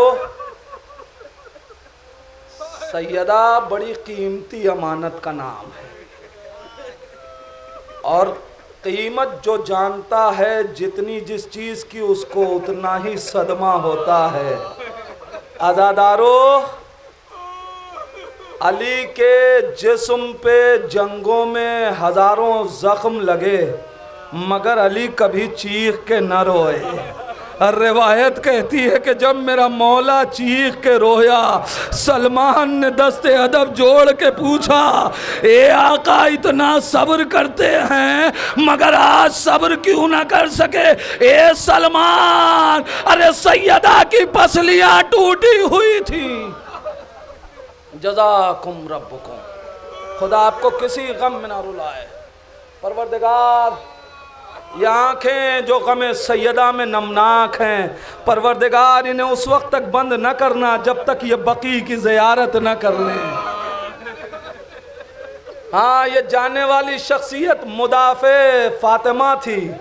سیدہ بڑی قیمتی امانت کا نام ہے، اور قیمت جو جانتا ہے جتنی جس چیز کی اس کو اتنا ہی صدمہ ہوتا ہے۔ عزادارو، علی کے جسم پہ جنگوں میں ہزاروں زخم لگے مگر علی کبھی چیخ کے نہ روئے۔ روایت کہتی ہے کہ جب میرا مولا چیخ کے رویا، سلمان نے دست ادب جوڑ کے پوچھا، اے آقا اتنا صبر کرتے ہیں مگر آج صبر کیوں نہ کر سکے؟ اے سلمان، ارے سیدہ کی پسلیاں ٹوٹی ہوئی تھی۔ جزاکم ربکم، خدا آپ کو کسی غم میں نہ رلائے۔ پروردگار، یہ آنکھیں جو غم سیدہ میں نمناک ہیں، پروردگار انہیں اس وقت تک بند نہ کرنا جب تک یہ بقیع کی زیارت نہ کر لیں۔ ہاں، یہ جانے والی شخصیت مدافع فاطمہ تھی۔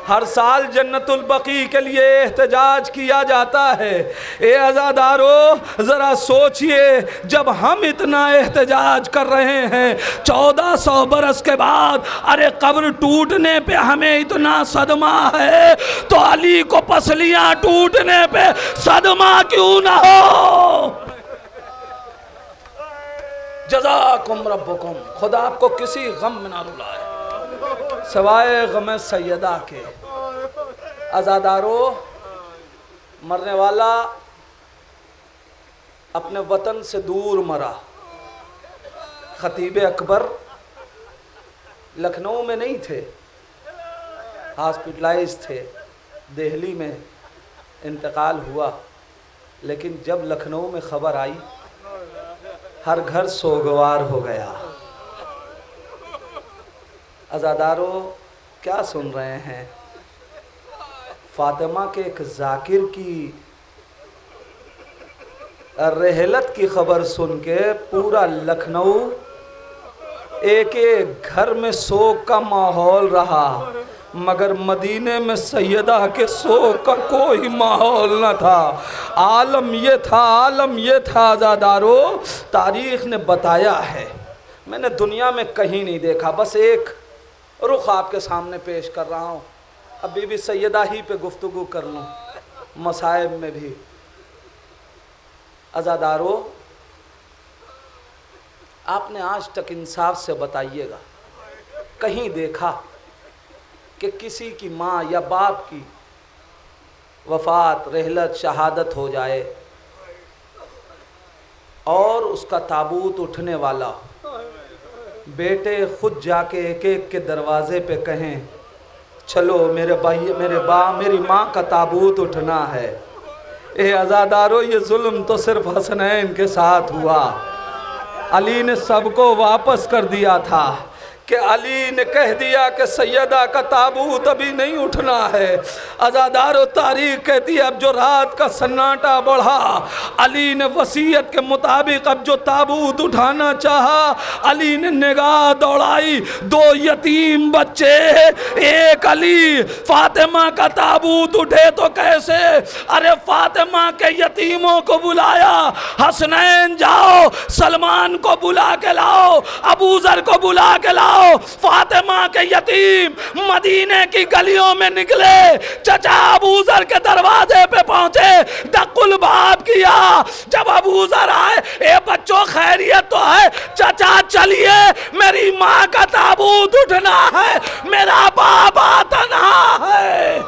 ہر سال جنت البقیع کے لیے احتجاج کیا جاتا ہے۔ اے عزادارو، ذرا سوچئے، جب ہم اتنا احتجاج کر رہے ہیں 1400 برس کے بعد، ارے قبر ٹوٹنے پہ ہمیں اتنا صدمہ ہے تو علی کو پسلیاں ٹوٹنے پہ صدمہ کیوں نہ ہو؟ جزاکم ربکم، خدا آپ کو کسی غم میں نہ رلائے سوائے غم سیدہ کے۔ عزادارو، مرنے والا اپنے وطن سے دور مرا۔ خطیب اکبر لکھنؤ میں نہیں تھے، ہاسپٹلائز تھے، دہلی میں انتقال ہوا، لیکن جب لکھنؤ میں خبر آئی ہر گھر سوگوار ہو گیا۔ عزادارو، کیا سن رہے ہیں؟ فاطمہ کے ایک ذاکر کی رحلت کی خبر سن کے پورا لکھنؤ ایک ایک گھر میں سوگ کا ماحول رہا، مگر مدینے میں سیدہ کے سوگ کا کوئی ماحول نہ تھا۔ عالم یہ تھا عزادارو، تاریخ نے بتایا ہے، میں نے دنیا میں کہیں نہیں دیکھا، بس ایک رخ آپ کے سامنے پیش کر رہا ہوں۔ اب بی بی سیدہ ہی پہ گفتگو کر لوں، مصائب میں بھی۔ عزادارو، آپ نے آج تک انصاف سے بتائیے گا، کہیں دیکھا کہ کسی کی ماں یا باپ کی وفات، رحلت، شہادت ہو جائے اور اس کا تابوت اٹھنے والا بیٹے خود جا کے ایک ایک کے دروازے پہ کہیں چلو میرے بھائی، میری ماں کا تابوت اٹھنا ہے؟ اے عزادارو، یہ ظلم تو صرف حسنین کے ساتھ ہوا۔ علی نے سب کو واپس کر دیا تھا کہ علی نے کہہ دیا کہ سیدہ کا تابوت ابھی نہیں اٹھنا ہے۔ عزادارو، تاریخ کہتی ہے اب جو رات کا سناٹا بڑھا، علی نے وصیت کے مطابق اب جو تابوت اٹھانا چاہا، علی نے نگاہ دوڑائی، دو یتیم بچے، ایک علی، فاطمہ کا تابوت اٹھے تو کیسے؟ ارے فاطمہ کے یتیموں کو بلایا، حسنین جاؤ سلمان کو بلا کے لاؤ، ابو ذر کو بلا کے لاؤ۔ فاطمہ کے یتیم مدینے کی گلیوں میں نکلے، چچا ابو ذر کے دروازے پہ پہنچے، دق الباب کیا۔ جب ابو ذر آئے، اے بچوں خیریت تو ہے؟ چچا چلیے، میری ماں کا تابوت اٹھنا ہے، میرا بابا تنہا ہے۔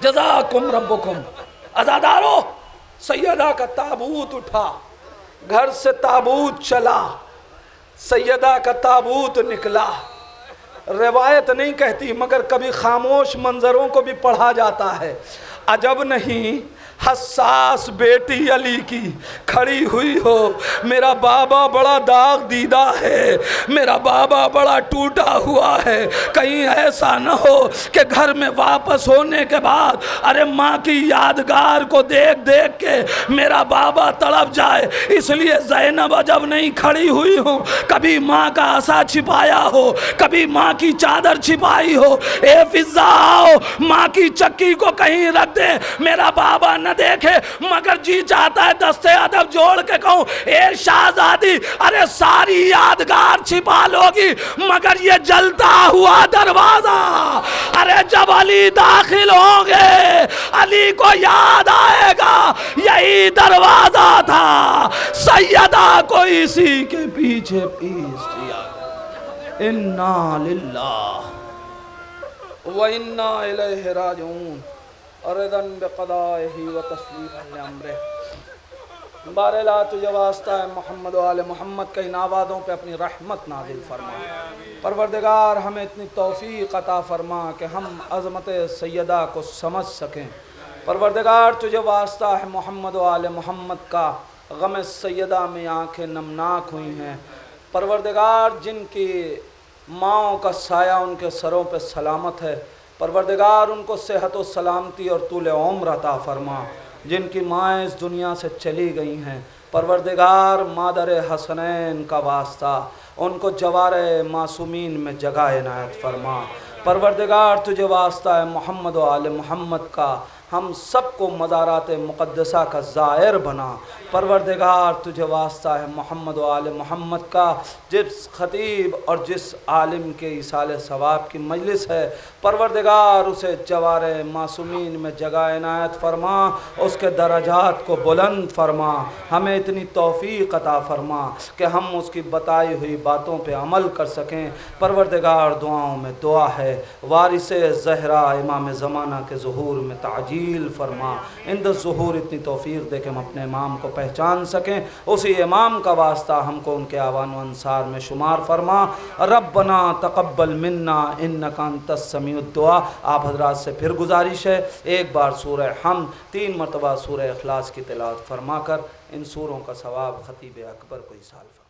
جزاکم ربکم۔ عزادارو، سیدہ کا تابوت اٹھا، گھر سے تابوت چلا، سیدہ کا تابوت نکلا۔ روایت نہیں کہتی مگر کبھی خاموش منظروں کو بھی پڑھا جاتا ہے۔ عجب نہیں حساس بیٹی علی کی کھڑی ہوئی ہو، میرا بابا بڑا داغ دیدہ ہے، میرا بابا بڑا ٹوٹا ہوا ہے، کہیں ایسا نہ ہو کہ گھر میں واپس ہونے کے بعد ارے ماں کی یادگار کو دیکھ دیکھ کے میرا بابا تڑپ جائے۔ اس لیے زینب جب نہیں کھڑی ہوئی ہوں، کبھی ماں کا عصا چھپایا ہو، کبھی ماں کی چادر چھپائی ہو، اے فضا آؤ ماں کی چکی کو کہیں رکھ دے، میرا بابا نہ دیکھے، مگر جی چاہتا ہے دستے ادب جوڑ کے کہوں، اے شہزادی، ارے ساری یادگار چھپا لوگی مگر یہ جلتا ہوا دروازہ، ارے جب علی داخل ہوں گے علی کو یاد آئے گا یہی دروازہ تھا، سیدہ کو اسی کے پیچھے پیس دیا۔ اِنَّا لِلَّهِ وَإِنَّا إِلَيْهِ رَاجِعُونَ رضاً بقضائه وتسلیما لامرہ۔ بارلا تجھے واسطہ ہے محمد و آل محمد کا ان آوازوں پہ اپنی رحمت نازل فرما۔ پروردگار ہمیں اتنی توفیق عطا فرما کہ ہم عظمت سیدہ کو سمجھ سکیں۔ پروردگار تجھے واسطہ ہے محمد و آل محمد کا، غم سیدہ میں آنکھیں نمناک ہوئی ہیں۔ پروردگار جن کی ماؤں کا سایہ ان کے سروں پہ سلامت ہے، پروردگار ان کو صحت و سلامتی اور طول عمر عطا فرما۔ جن کی مائیں اس دنیا سے چلی گئی ہیں، پروردگار مادر حسنین کا واسطہ ان کو جوار معصومین میں جگہ عنایت فرما۔ پروردگار تجھے واسطہ ہے محمد و آل محمد کا، ہم سب کو مزارات مقدسہ کا زائر بنا۔ پروردگار تجھے واسطہ ہے محمد و آل محمد کا، جس خطیب اور جس عالم کے ایصال ثواب کی مجلس ہے، پروردگار اسے جوار معصومین میں جگہ عنایت فرما، اس کے درجات کو بلند فرما، ہمیں اتنی توفیق عطا فرما کہ ہم اس کی بتائی ہوئی باتوں پہ عمل کر سکیں۔ پروردگار دعاؤں میں دعا ہے، وارث زہرا امام زمانہ کے ظہور میں تعجیل فرما، اند ظہور اتنی توفیق دے کہ ہم اپنے امام کو پہچان سکیں، اسی امام کا واسطہ ہم کو ان کے آوان و انصار میں شمار فرما۔ ربنا تقبل منا انکا انت السمیع الدعا۔ آپ حضرات سے پھر گزارش ہے، ایک بار سورہ حمد 3 مرتبہ سورہ اخلاص کی تلاوت فرما کر ان سوروں کا ثواب خطیب اکبر کو ایصال فرما۔